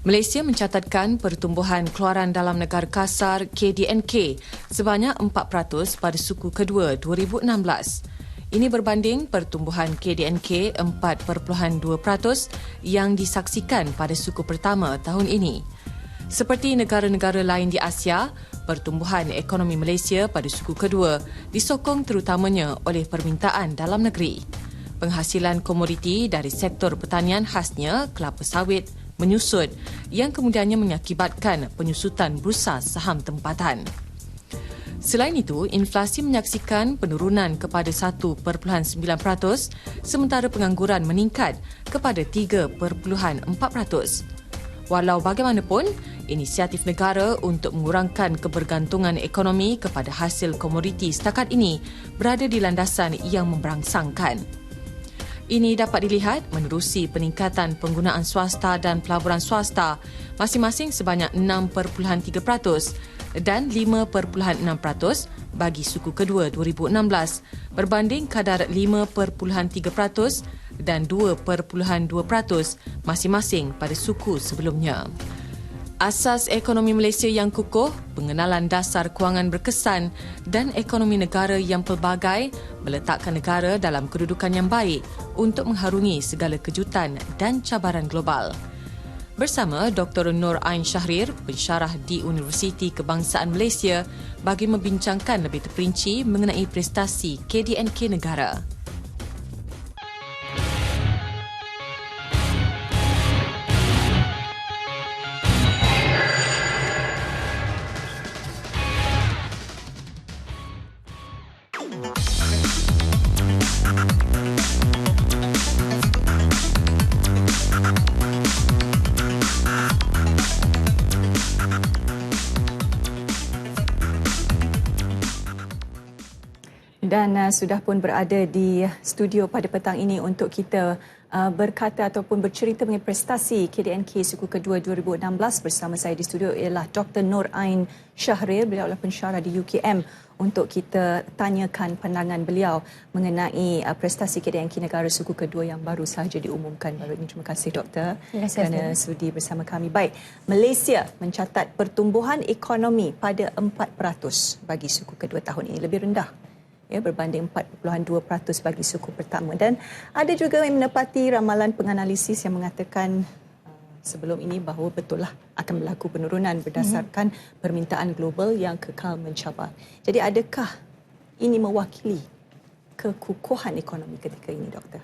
Malaysia mencatatkan pertumbuhan keluaran dalam negara kasar KDNK sebanyak 4% pada suku kedua 2016. Ini berbanding pertumbuhan KDNK 4.2% yang disaksikan pada suku pertama tahun ini. Seperti negara-negara lain di Asia, pertumbuhan ekonomi Malaysia pada suku kedua disokong terutamanya oleh permintaan dalam negeri. Penghasilan komoditi dari sektor pertanian khasnya kelapa sawit menyusut yang kemudiannya mengakibatkan penyusutan bursa saham tempatan. Selain itu, inflasi menyaksikan penurunan kepada 1.9%, sementara pengangguran meningkat kepada 3.4%. Walau bagaimanapun, inisiatif negara untuk mengurangkan kebergantungan ekonomi kepada hasil komoditi setakat ini berada di landasan yang memberangsangkan. Ini dapat dilihat menerusi peningkatan penggunaan swasta dan pelaburan swasta masing-masing sebanyak 6.3% dan 5.6% bagi suku kedua 2016 berbanding kadar 5.3% dan 2.2% masing-masing pada suku sebelumnya. Asas ekonomi Malaysia yang kukuh, pengenalan dasar kewangan berkesan dan ekonomi negara yang pelbagai meletakkan negara dalam kedudukan yang baik untuk mengharungi segala kejutan dan cabaran global. Bersama Dr. Noor Ain Shahrir, pensyarah di Universiti Kebangsaan Malaysia bagi membincangkan lebih terperinci mengenai prestasi KDNK negara. Dan sudah pun berada di studio pada petang ini untuk kita berkata ataupun bercerita mengenai prestasi KDNK suku kedua 2016. Bersama saya di studio ialah Dr. Noor Ain Shahrir. Beliau adalah pensyarah di UKM untuk kita tanyakan pandangan beliau mengenai prestasi KDNK negara suku kedua yang baru sahaja diumumkan baru ini. Terima kasih Doktor kerana sudi bersama kami. Baik, Malaysia mencatat pertumbuhan ekonomi pada 4% bagi suku kedua tahun ini, lebih rendah berbanding 4.2% bagi suku pertama. Dan ada juga yang menepati ramalan penganalisis yang mengatakan sebelum ini bahawa betullah akan berlaku penurunan berdasarkan permintaan global yang kekal mencabar. Jadi adakah ini mewakili kekukuhan ekonomi ketika ini, Doktor?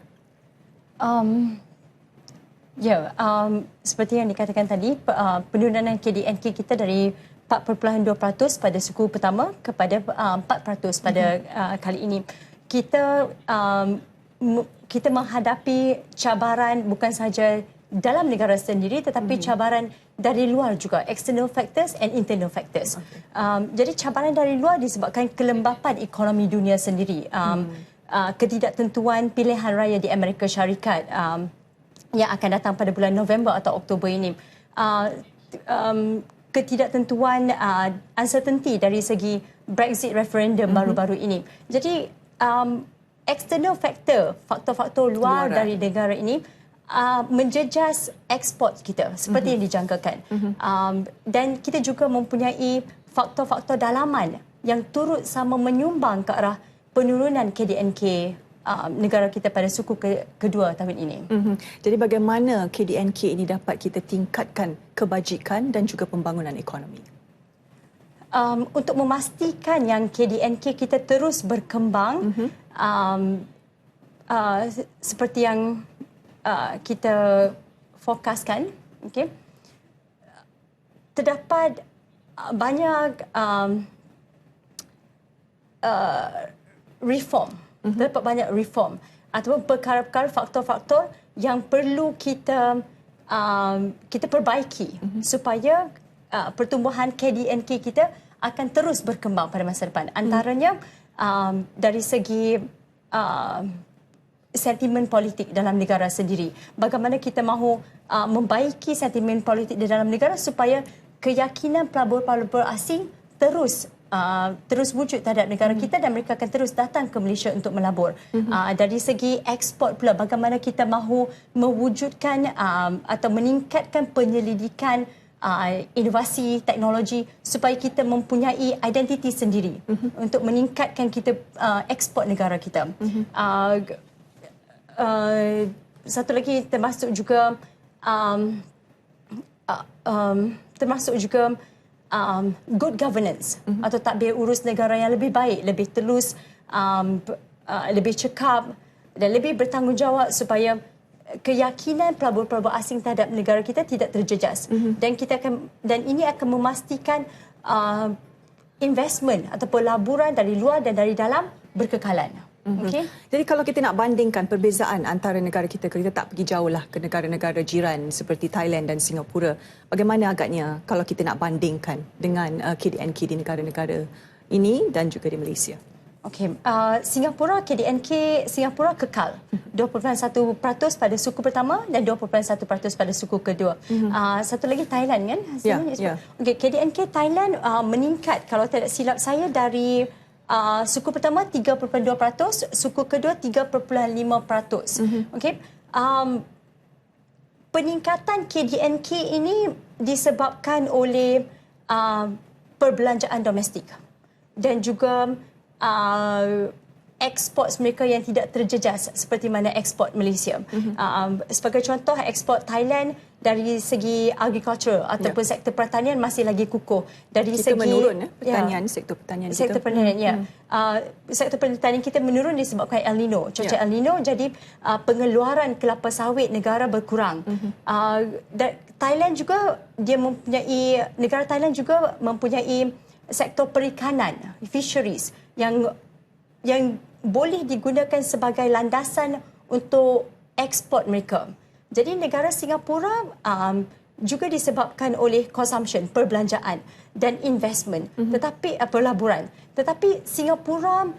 Seperti yang dikatakan tadi, penurunan KDNK kita dari 4.2% pada suku pertama kepada 4% pada kali ini. Kita menghadapi cabaran bukan sahaja dalam negara sendiri tetapi cabaran dari luar juga, external factors and internal factors. Jadi cabaran dari luar disebabkan kelembapan ekonomi dunia sendiri, ketidaktentuan pilihan raya di Amerika Syarikat yang akan datang pada bulan November atau Oktober ini, ketidaktentuan uncertainty dari segi Brexit referendum baru-baru ini. Jadi external factor, faktor-faktor luar dari negara ini menjejas ekspor kita seperti yang dijangkakan. Dan kita juga mempunyai faktor-faktor dalaman yang turut sama menyumbang ke arah penurunan KDNK negara kita pada suku kedua tahun ini. Jadi bagaimana KDNK ini dapat kita tingkatkan kebajikan dan juga pembangunan ekonomi? Untuk memastikan yang KDNK kita terus berkembang, seperti yang kita fokuskan, terdapat banyak reform. Terdapat banyak reform ataupun perkara-perkara faktor-faktor yang perlu kita perbaiki supaya pertumbuhan KDNK kita akan terus berkembang pada masa depan. Antaranya dari segi sentimen politik dalam negara sendiri. Bagaimana kita mahu membaiki sentimen politik di dalam negara supaya keyakinan pelabur-pelabur asing terus terus wujud terhadap negara kita dan mereka akan terus datang ke Malaysia untuk melabur. Dari segi ekspor pula, bagaimana kita mahu mewujudkan atau meningkatkan penyelidikan inovasi teknologi supaya kita mempunyai identiti sendiri untuk meningkatkan kita ekspor negara kita. Satu lagi termasuk juga good governance atau tadbir urus negara yang lebih baik, lebih telus, lebih cekap dan lebih bertanggungjawab supaya keyakinan pelabur-pelabur asing terhadap negara kita tidak terjejas. Dan ini akan memastikan investment atau pelaburan dari luar dan dari dalam berkekalan. Okay. Jadi kalau kita nak bandingkan perbezaan antara negara kita tak pergi jauh lah ke negara-negara jiran seperti Thailand dan Singapura, bagaimana agaknya kalau kita nak bandingkan dengan KDNK di negara-negara ini dan juga di Malaysia? Okey, Singapura, KDNK, Singapura kekal 20.1% pada suku pertama dan 20.1% pada suku kedua. Satu lagi Thailand kan? Okey, KDNK Thailand meningkat kalau tidak silap saya dari suku pertama 3.2%, suku kedua 3.5%. Okey. Peningkatan KDNK ini disebabkan oleh perbelanjaan domestik dan juga ekspor mereka yang tidak terjejas seperti mana ekspor Malaysia. Sebagai contoh, ekspor Thailand dari segi agriculture ataupun sektor pertanian masih lagi kukuh. Dari kita segi menurun pertanian, sektor pertanian kita. Sektor pertanian, sektor pertanian kita menurun disebabkan El Nino, cuaca El Nino, jadi pengeluaran kelapa sawit negara berkurang. Thailand juga negara Thailand juga mempunyai sektor perikanan, fisheries yang boleh digunakan sebagai landasan untuk ekspor mereka. Jadi negara Singapura juga disebabkan oleh consumption, perbelanjaan dan investment, tetapi pelaburan. Tetapi Singapura,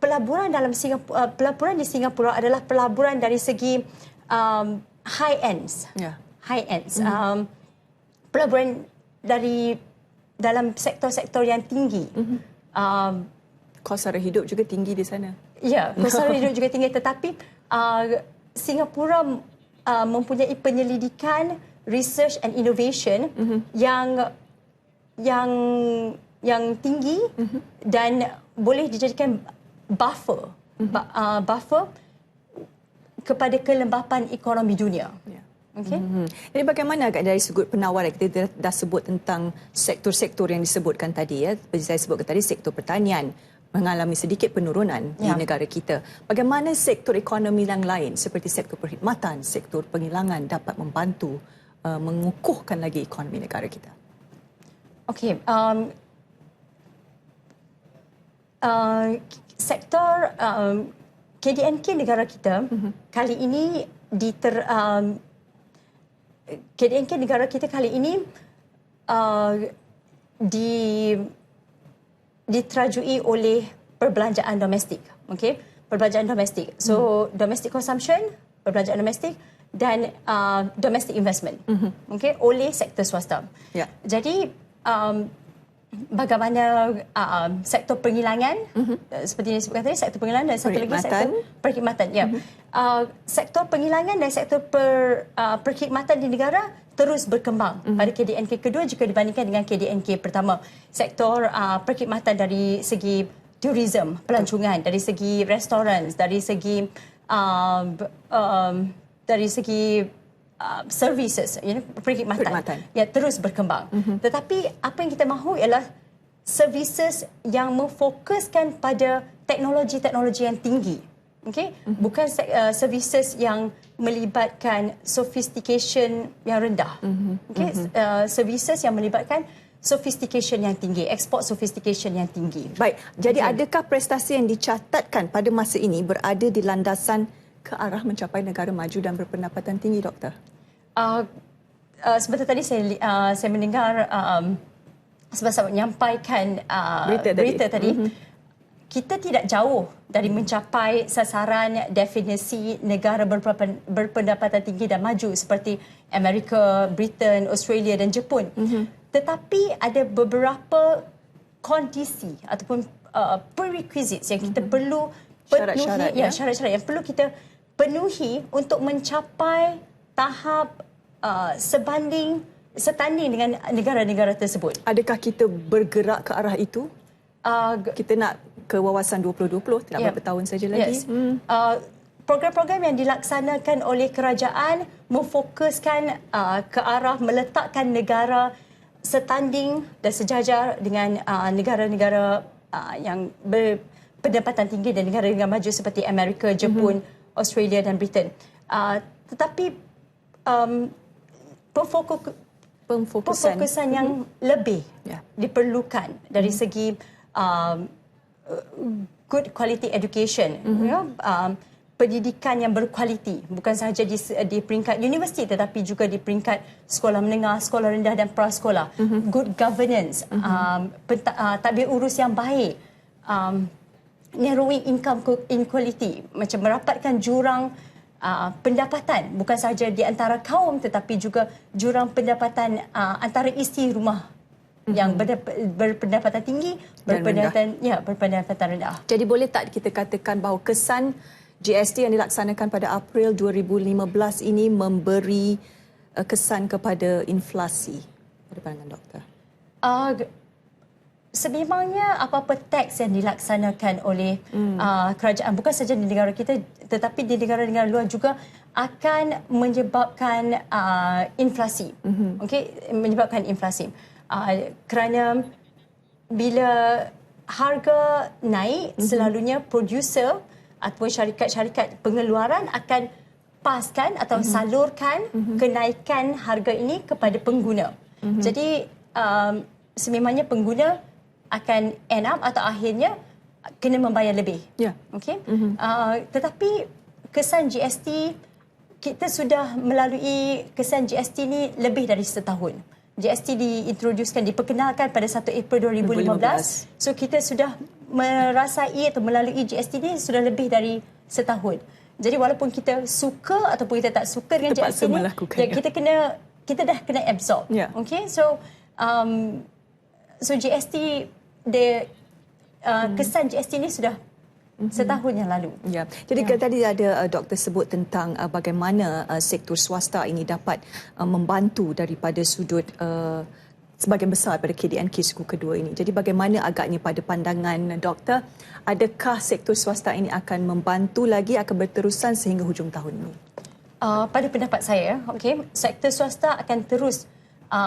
pelaburan di Singapura adalah pelaburan dari segi high ends. Pelaburan dalam sektor-sektor yang tinggi. Kos sara hidup juga tinggi di sana. Ya, kos sara hidup juga tinggi, tetapi Singapura mempunyai penyelidikan, research and innovation yang tinggi dan boleh dijadikan buffer kepada kelembapan ekonomi dunia. Okay. Jadi bagaimana agak dari sudut penawaran, kita dah sebut tentang sektor-sektor yang disebutkan tadi, seperti saya sebutkan tadi, sektor pertanian mengalami sedikit penurunan di negara kita. Bagaimana sektor ekonomi yang lain seperti sektor perkhidmatan, sektor pengilangan dapat membantu mengukuhkan lagi ekonomi negara kita? Okey, sektor KDNK negara kita kali ini KDNK negara kita kali ini diterajui oleh perbelanjaan domestik. Okey, perbelanjaan domestik. So domestic consumption, perbelanjaan domestik dan domestic investment. Okey, oleh sektor swasta. Jadi bagaimana sektor pengilangan, seperti yang disebutkan tadi, sektor pengilangan dan satu lagi sektor perkhidmatan. Sektor pengilangan dan sektor perkhidmatan di negara terus berkembang pada KDNK kedua jika dibandingkan dengan KDNK pertama. Sektor perkhidmatan dari segi tourism, pelancongan, dari segi restoran, dari segi services, perkhidmatan. Ya, terus berkembang. Tetapi apa yang kita mahu ialah services yang memfokuskan pada teknologi-teknologi yang tinggi. Okay? Bukan services yang melibatkan sophistication yang rendah. Okay? Services yang melibatkan sophistication yang tinggi, ekspor sophistication yang tinggi. Baik, jadi adakah prestasi yang dicatatkan pada masa ini berada di landasan ke arah mencapai negara maju dan berpendapatan tinggi, Doktor? Sebentar tadi saya mendengar sebab menyampaikan berita tadi. Kita tidak jauh dari mencapai sasaran definisi negara berpendapatan tinggi dan maju seperti Amerika, Britain, Australia dan Jepun. Tetapi ada beberapa kondisi ataupun prerequisites yang kita perlu penuhi, syarat-syarat yang perlu kita penuhi untuk mencapai tahap setanding dengan negara-negara tersebut. Adakah kita bergerak ke arah itu? Kita nak ke wawasan 2020, tidak berapa tahun saja lagi. Yes. Program-program yang dilaksanakan oleh kerajaan memfokuskan ke arah meletakkan negara setanding dan sejajar dengan negara-negara yang berpendapatan tinggi dan negara-negara maju seperti Amerika, Jepun, Australia dan Britain. Tetapi pemfokusan yang lebih diperlukan dari segi good quality education, pendidikan yang berkualiti, bukan sahaja di peringkat universiti tetapi juga di peringkat sekolah menengah, sekolah rendah dan prasekolah. Good governance, tadbir urus yang baik, narrowing income inequality, macam merapatkan jurang pendapatan bukan sahaja di antara kaum tetapi juga jurang pendapatan antara isteri rumah yang berpendapatan tinggi, berpendapatan rendah. Jadi boleh tak kita katakan bahawa kesan GST yang dilaksanakan pada April 2015 ini memberi kesan kepada inflasi pada pandangan doktor? Sememangnya apa-apa teks yang dilaksanakan oleh kerajaan bukan sahaja di negara kita tetapi di negara-negara luar juga akan menyebabkan inflasi. Okey, menyebabkan inflasi. Kerana bila harga naik, selalunya producer ataupun syarikat-syarikat pengeluaran akan paskan atau salurkan kenaikan harga ini kepada pengguna. Jadi sememangnya pengguna akan end up atau akhirnya kena membayar lebih. Okay? Tetapi kesan GST, kita sudah melalui kesan GST ni lebih dari setahun. GST diintroducekan, diperkenalkan pada 1 April 2015. So kita sudah merasai atau melalui GST ni sudah lebih dari setahun. Jadi walaupun kita suka ataupun kita tak suka dengan GST ni, kita dah kena absorb. Okay? So GST, kesan GST ni sudah setahun yang lalu. Jadi tadi ada doktor sebut tentang bagaimana sektor swasta ini dapat membantu daripada sudut sebahagian besar pada KDNK suku kedua ini. Jadi bagaimana agaknya pada pandangan doktor, adakah sektor swasta ini akan membantu lagi, akan berterusan sehingga hujung tahun ini? Pada pendapat saya, sektor swasta akan terus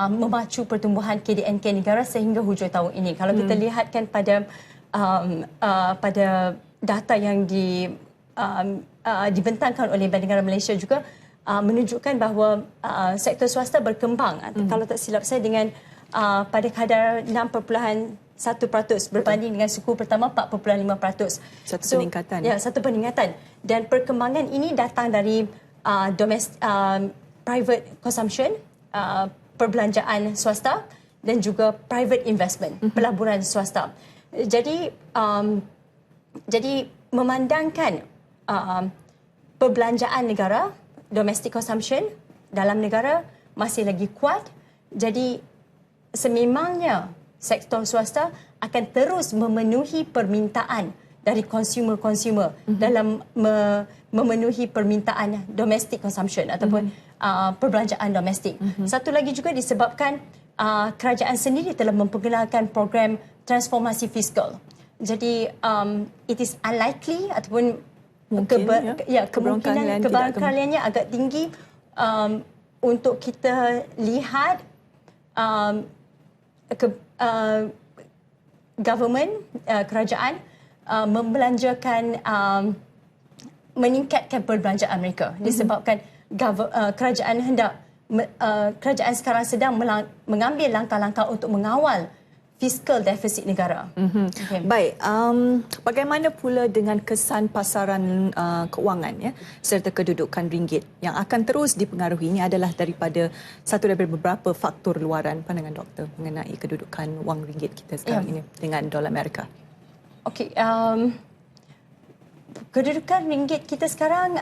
memacu pertumbuhan KDNK negara sehingga hujung tahun ini. Kalau kita lihatkan pada data yang dibentangkan oleh Bank Negara Malaysia juga menunjukkan bahawa sektor swasta berkembang. Kalau tak silap saya dengan pada kadar 6.1% berbanding dengan suku pertama 4.5%. Satu peningkatan. Satu peningkatan. Dan perkembangan ini datang dari private consumption, perbelanjaan swasta dan juga private investment, pelaburan swasta. Jadi memandangkan perbelanjaan negara, domestic consumption dalam negara masih lagi kuat. Jadi sememangnya sektor swasta akan terus memenuhi permintaan dari consumer dalam memenuhi permintaan domestic consumption ataupun perbelanjaan domestik. Satu lagi juga disebabkan kerajaan sendiri telah memperkenalkan program transformasi fiskal. Jadi it is unlikely ataupun kebarangkaliannya agak tinggi untuk kita lihat government, kerajaan membelanjakan, meningkatkan perbelanjaan mereka disebabkan kerajaan sekarang sedang mengambil langkah-langkah untuk mengawal fiskal defisit negara. Baik, bagaimana pula dengan kesan pasaran keuangan serta kedudukan ringgit yang akan terus dipengaruhi? Ini adalah daripada satu daripada beberapa faktor luaran. Pandangan doktor mengenai kedudukan wang ringgit kita sekarang ini dengan dolar Amerika. Okey, kedudukan ringgit kita sekarang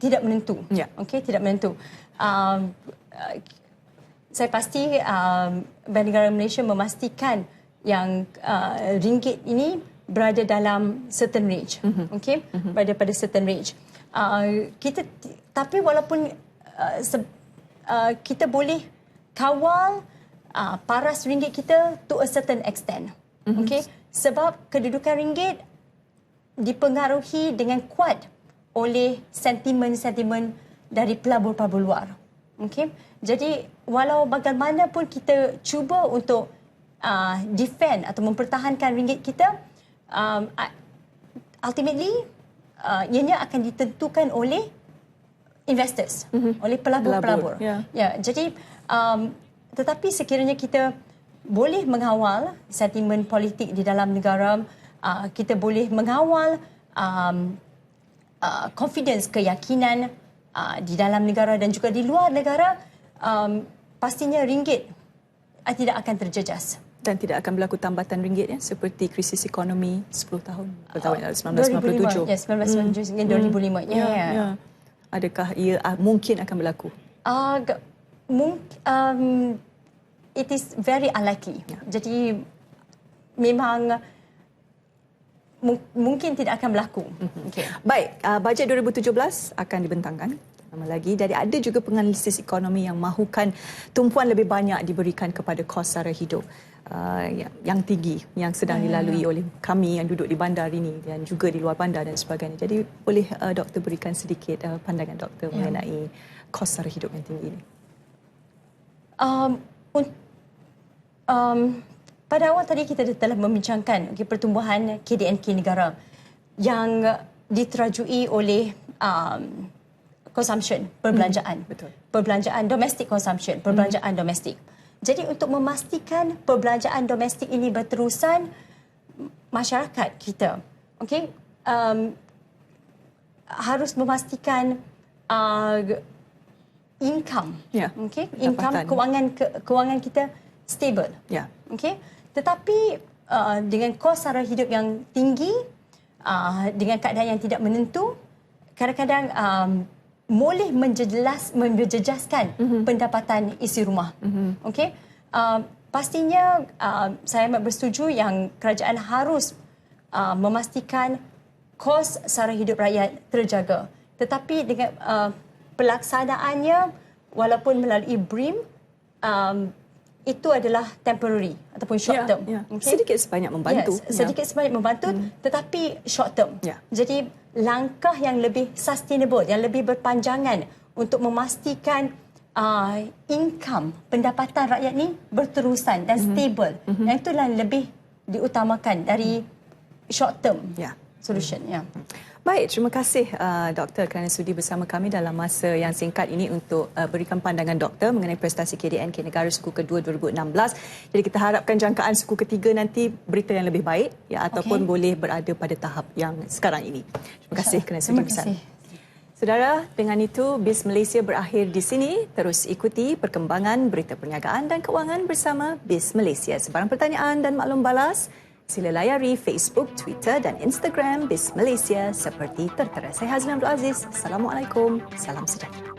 tidak menentu. Okey, tidak menentu. Saya pasti Bank Negara Malaysia memastikan yang ringgit ini berada dalam certain range. Okey, berada pada certain range. Tapi walaupun kita boleh kawal paras ringgit kita to a certain extent. Okey, sebab kedudukan ringgit dipengaruhi dengan kuat oleh sentimen-sentimen dari pelabur-pelabur luar. Okey, jadi walau bagaimanapun kita cuba untuk defend atau mempertahankan ringgit kita, ultimately ianya akan ditentukan oleh investors, oleh pelabur-pelabur. Ya, jadi tetapi sekiranya kita boleh mengawal sentimen politik di dalam negara, kita boleh mengawal confidence, keyakinan di dalam negara dan juga di luar negara, pastinya ringgit tidak akan terjejas. Dan tidak akan berlaku tambatan ringgit ya, seperti krisis ekonomi 10 tahun pada tahun 1997. 2005. Ya, 1997 hingga 2005. Ya. Adakah ia mungkin akan berlaku? It is very unlikely. Jadi memang mungkin tidak akan berlaku. Okay. Baik, bajet 2017 akan dibentangkan. Lama lagi. Jadi ada juga penganalisis ekonomi yang mahukan tumpuan lebih banyak diberikan kepada kos sara hidup yang tinggi yang sedang dilalui oleh kami yang duduk di bandar ini dan juga di luar bandar dan sebagainya. Jadi boleh doktor berikan sedikit pandangan doktor mengenai kos sara hidup yang tinggi ini? Pada awal tadi kita telah membincangkan pertumbuhan KDNK negara yang diterajui oleh consumption, perbelanjaan. Betul. Perbelanjaan domestic consumption, perbelanjaan domestik. Jadi untuk memastikan perbelanjaan domestik ini berterusan, masyarakat kita harus memastikan income, income kewangan kita stable. Tetapi dengan kos sara hidup yang tinggi, dengan keadaan yang tidak menentu, kadang-kadang boleh menjejaskan pendapatan isi rumah. Pastinya saya amat bersetuju yang kerajaan harus memastikan kos sara hidup rakyat terjaga. Tetapi dengan pelaksanaannya, walaupun melalui BRIM, itu adalah temporary ataupun short term. Sedikit sebanyak membantu. Sedikit sebanyak membantu, tetapi short term. Jadi langkah yang lebih sustainable, yang lebih berpanjangan untuk memastikan income, pendapatan rakyat ni berterusan dan stable. Yang itulah lebih diutamakan dari short term solution. Baik, terima kasih doktor kerana sudi bersama kami dalam masa yang singkat ini untuk berikan pandangan doktor mengenai prestasi KDNK negara suku kedua 2016. Jadi kita harapkan jangkaan suku ketiga nanti berita yang lebih baik ataupun boleh berada pada tahap yang sekarang ini. Terima kasih kerana sudi bersama. Saudara, dengan itu BIS Malaysia berakhir di sini. Terus ikuti perkembangan berita perniagaan dan kewangan bersama BIS Malaysia. Sebarang pertanyaan dan maklum balas, sila layari Facebook, Twitter dan Instagram BIS Malaysia seperti tertera. Saya Hazina Abdul Aziz. Assalamualaikum. Salam sejahtera.